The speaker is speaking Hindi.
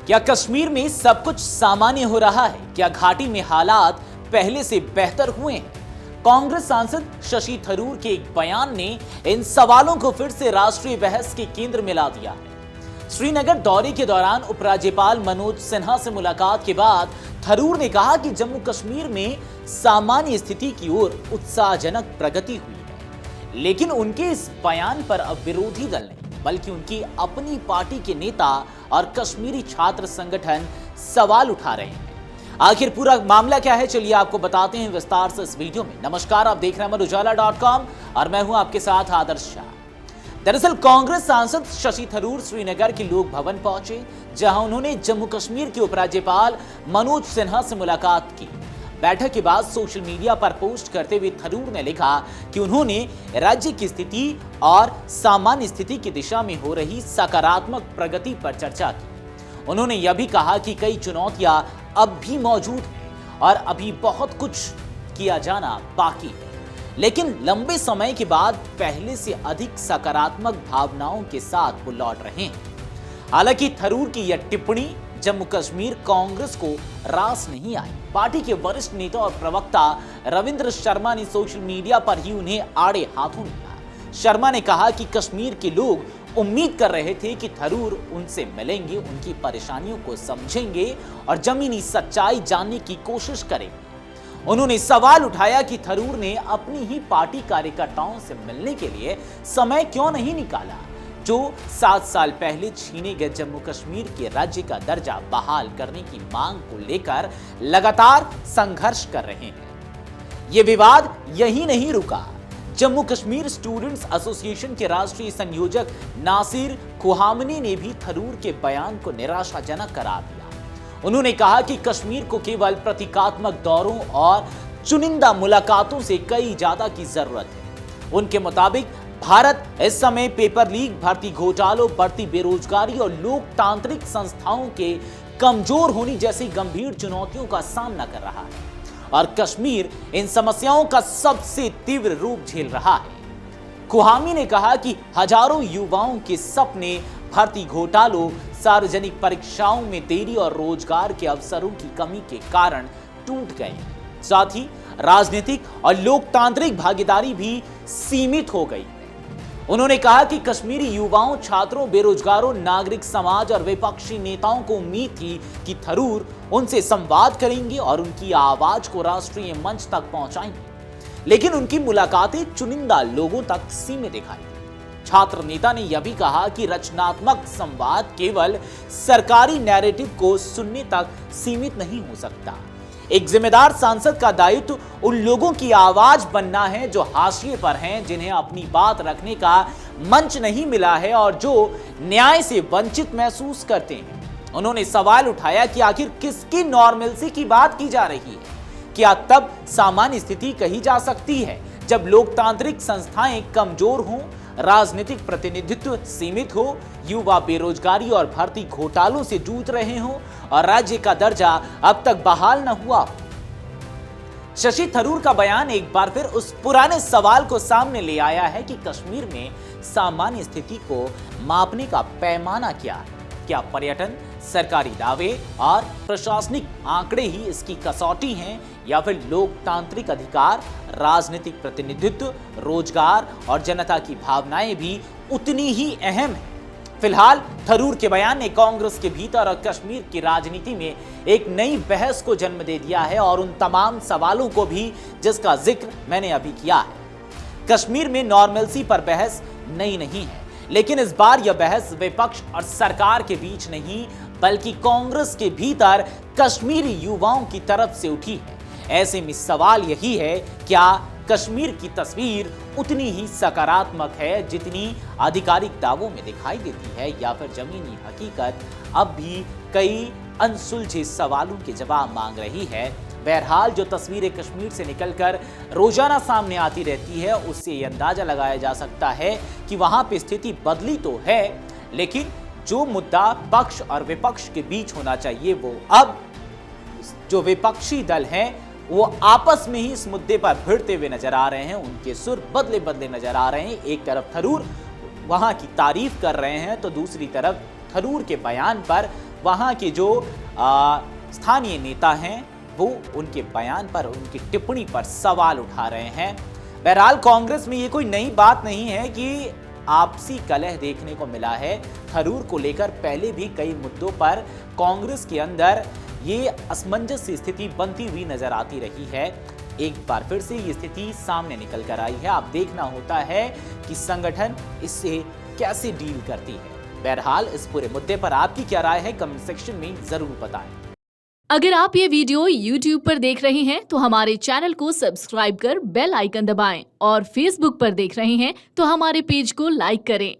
क्या कश्मीर में सब कुछ सामान्य हो रहा है? क्या घाटी में हालात पहले से बेहतर हुए हैं? कांग्रेस सांसद शशि थरूर के एक बयान ने इन सवालों को फिर से राष्ट्रीय बहस के केंद्र में ला दिया है। श्रीनगर दौरे के दौरान उपराज्यपाल मनोज सिन्हा से मुलाकात के बाद थरूर ने कहा कि जम्मू कश्मीर में सामान्य स्थिति की ओर उत्साहजनक प्रगति हुई है, लेकिन उनके इस बयान पर अब विरोधी दल नहीं बल्कि उनकी अपनी पार्टी के नेता और कश्मीरी छात्र संगठन सवाल उठा रहे हैं। आखिर पूरा मामला क्या है, चलिए आपको बताते हैं विस्तार से इस वीडियो में। नमस्कार, आप देख रहे हैं अमरुजाला.com और मैं हूं आपके साथ आदर्श शाह। दरअसल कांग्रेस सांसद शशि थरूर श्रीनगर के लोक भवन पहुंचे, जहां उन्होंने जम्मू कश्मीर के उपराज्यपाल मनोज सिन्हा से मुलाकात की। बैठक के बाद सोशल मीडिया पर पोस्ट करते हुए थरूर ने लिखा कि उन्होंने राज्य की स्थिति और सामान्य स्थिति की दिशा में हो रही सकारात्मक प्रगति पर चर्चा की। उन्होंने यह भी कहा कि कई चुनौतियां अब भी मौजूद हैं और अभी बहुत कुछ किया जाना बाकी है, लेकिन लंबे समय के बाद पहले से अधिक सकारात्मक भावनाओं के साथ वो लौट रहे हैं। हालांकि थरूर की यह टिप्पणी जम्मू कश्मीर कांग्रेस को रास नहीं आई। पार्टी के वरिष्ठ नेता और प्रवक्ता रविंद्र शर्मा ने सोशल मीडिया पर ही उन्हें आड़े हाथों लिया। शर्मा ने कहा कि कश्मीर के लोग उम्मीद कर रहे थे कि थरूर उनसे मिलेंगे, उनकी परेशानियों को समझेंगे और जमीनी सच्चाई जानने की कोशिश करेंगे। उन्होंने सवाल उठाया कि थरूर ने अपनी ही पार्टी कार्यकर्ताओं से मिलने के लिए समय क्यों नहीं निकाला, जो 7 साल पहले छीने गए जम्मू कश्मीर के राज्य का दर्जा बहाल करने की मांग को लेकर लगातार संघर्ष कर रहे हैं। ये विवाद यही नहीं रुका। जम्मू कश्मीर स्टूडेंट्स एसोसिएशन के राष्ट्रीय संयोजक नासिर खुहामनी ने भी थरूर के बयान को निराशाजनक करार दिया। उन्होंने कहा कि कश्मीर को केवल प्रतीकात्मक दौरों और चुनिंदा मुलाकातों से कई ज्यादा की जरूरत है। उनके मुताबिक भारत इस समय पेपर लीक, भर्ती घोटालों, बढ़ती बेरोजगारी और लोकतांत्रिक संस्थाओं के कमजोर होने जैसी गंभीर चुनौतियों का सामना कर रहा है और कश्मीर इन समस्याओं का सबसे तीव्र रूप झेल रहा है। खुहामी ने कहा कि हजारों युवाओं के सपने भर्ती घोटालों, सार्वजनिक परीक्षाओं में देरी और रोजगार के अवसरों की कमी के कारण टूट गए हैं। साथ ही राजनीतिक और लोकतांत्रिक भागीदारी भी सीमित हो गई। उन्होंने कहा कि कश्मीरी युवाओं, छात्रों, बेरोजगारों, नागरिक समाज और विपक्षी नेताओं को उम्मीद थी कि थरूर उनसे संवाद करेंगे और उनकी आवाज को राष्ट्रीय मंच तक पहुंचाएंगे, लेकिन उनकी मुलाकातें चुनिंदा लोगों तक सीमित दिखाई दी। छात्र नेता ने यह भी कहा कि रचनात्मक संवाद केवल सरकारी नैरेटिव को सुनने तक सीमित नहीं हो सकता। एक जिम्मेदार सांसद का दायित्व उन लोगों की आवाज बनना है जो हाशिए पर हैं, जिन्हें अपनी बात रखने का मंच नहीं मिला है और जो न्याय से वंचित महसूस करते हैं। उन्होंने सवाल उठाया कि आखिर किसकी नॉर्मलसी की बात की जा रही है? क्या तब सामान्य स्थिति कही जा सकती है जब लोकतांत्रिक संस्थाएं कमजोर हों, राजनीतिक प्रतिनिधित्व सीमित हो, युवा बेरोजगारी और भर्ती घोटालों से जूझ रहे हों और राज्य का दर्जा अब तक बहाल न हुआ हो? शशि थरूर का बयान एक बार फिर उस पुराने सवाल को सामने ले आया है कि कश्मीर में सामान्य स्थिति को मापने का पैमाना क्या है। क्या पर्यटन, सरकारी दावे और प्रशासनिक आंकड़े ही इसकी कसौटी हैं, या फिर लोकतांत्रिक अधिकार, राजनीतिक प्रतिनिधित्व, रोजगार और जनता की भावनाएं भी उतनी ही अहम हैं? फिलहाल थरूर के बयान ने कांग्रेस के भीतर और कश्मीर की राजनीति में एक नई बहस को जन्म दे दिया है और उन तमाम सवालों को भी जिसका जिक्र मैंने अभी किया है। कश्मीर में नॉर्मलसी पर बहस नई नहीं है, लेकिन इस बार यह बहस विपक्ष और सरकार के बीच नहीं बल्कि कांग्रेस के भीतर कश्मीरी युवाओं की तरफ से उठी है। ऐसे में सवाल यही है, क्या कश्मीर की तस्वीर उतनी ही सकारात्मक है जितनी आधिकारिक दावों में दिखाई देती है, या फिर जमीनी हकीकत अब भी कई अनसुलझे सवालों के जवाब मांग रही है? बहरहाल जो तस्वीरें कश्मीर से निकलकर रोजाना सामने आती रहती है, उससे ये अंदाजा लगाया जा सकता है कि वहां पे स्थिति बदली तो है, लेकिन जो मुद्दा पक्ष और विपक्ष के बीच होना चाहिए वो अब जो विपक्षी दल हैं वो आपस में ही इस मुद्दे पर भिड़ते हुए नजर आ रहे हैं। उनके सुर बदले बदले नजर आ रहे हैं। एक तरफ थरूर वहां की तारीफ कर रहे हैं तो दूसरी तरफ थरूर के बयान पर वहां के जो स्थानीय नेता हैं वो उनके बयान पर, उनकी टिप्पणी पर सवाल उठा रहे हैं। बहरहाल कांग्रेस में ये कोई नई बात नहीं है कि आपसी कलह देखने को मिला है। थरूर को लेकर पहले भी कई मुद्दों पर कांग्रेस के अंदर ये असमंजस स्थिति बनती हुई नजर आती रही है। एक बार फिर से ये स्थिति सामने निकल कर आई है। अब देखना होता है कि संगठन इससे कैसे डील करती है। बहरहाल इस पूरे मुद्दे पर आपकी क्या राय है, कमेंट सेक्शन में जरूर बताएं। अगर आप ये वीडियो YouTube पर देख रहे हैं तो हमारे चैनल को सब्सक्राइब कर बेल आइकन दबाएं और Facebook पर देख रहे हैं तो हमारे पेज को लाइक करें।